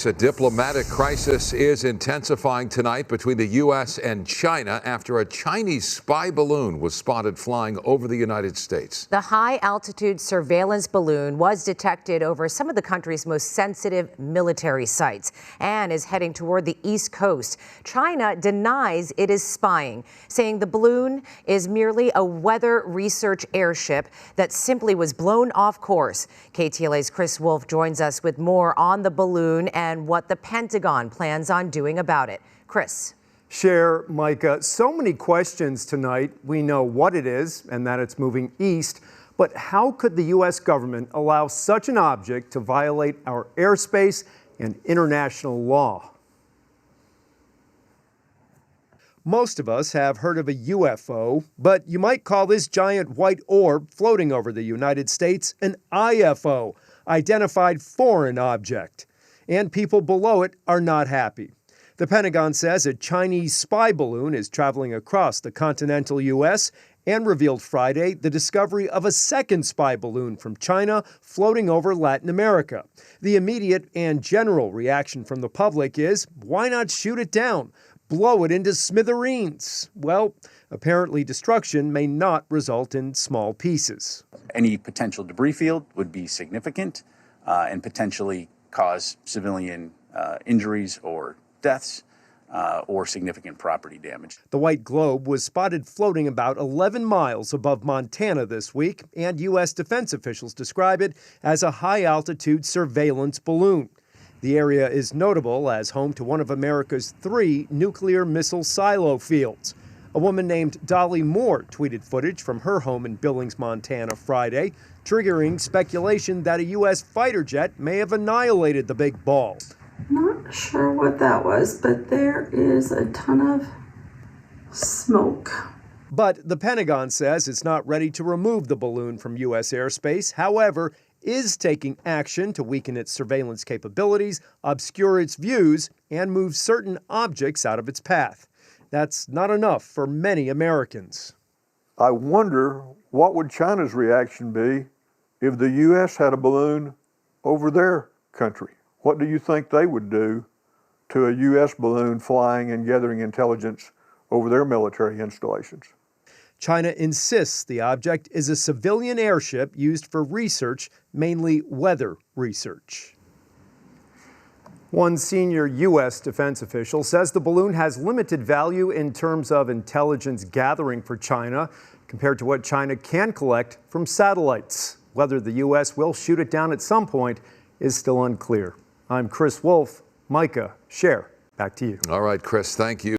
A diplomatic crisis is intensifying tonight between the U.S. and China after a Chinese spy balloon was spotted flying over the United States. The high-altitude surveillance balloon was detected over some of the country's most sensitive military sites and is heading toward the East Coast. China denies it is spying, saying the balloon is merely a weather research airship that simply was blown off course. KTLA's Chris Wolf joins us with more on the balloon and what the Pentagon plans on doing about it. Chris. Cher, Micah, so many questions tonight. We know what it is and that it's moving east, but how could the U.S. government allow such an object to violate our airspace and international law? Most of us have heard of a UFO, but you might call this giant white orb floating over the United States an IFO, identified foreign object. And people below it are not happy. The Pentagon says a Chinese spy balloon is traveling across the continental U.S. and revealed Friday the discovery of a second spy balloon from China floating over Latin America. The immediate and general reaction from the public is, why not shoot it down? Blow it into smithereens. Well, apparently destruction may not result in small pieces. Any potential debris field would be significant and potentially cause civilian injuries or deaths or significant property damage. The white globe was spotted floating about 11 miles above Montana this week, and U.S. defense officials describe it as a high-altitude surveillance balloon. The area is notable as home to one of America's 3 nuclear missile silo fields. A woman named Dolly Moore tweeted footage from her home in Billings, Montana, Friday, triggering speculation that a U.S. fighter jet may have annihilated the big ball. Not sure what that was, but there is a ton of smoke. But the Pentagon says it's not ready to remove the balloon from U.S. airspace, however, is taking action to weaken its surveillance capabilities, obscure its views, and move certain objects out of its path. That's not enough for many Americans. I wonder what would China's reaction be if the U.S. had a balloon over their country. What do you think they would do to a U.S. balloon flying and gathering intelligence over their military installations? China insists the object is a civilian airship used for research, mainly weather research. One senior U.S. defense official says the balloon has limited value in terms of intelligence gathering for China compared to what China can collect from satellites. Whether the U.S. will shoot it down at some point is still unclear. I'm Chris Wolf. Micah, Cher, back to you. All right, Chris, thank you.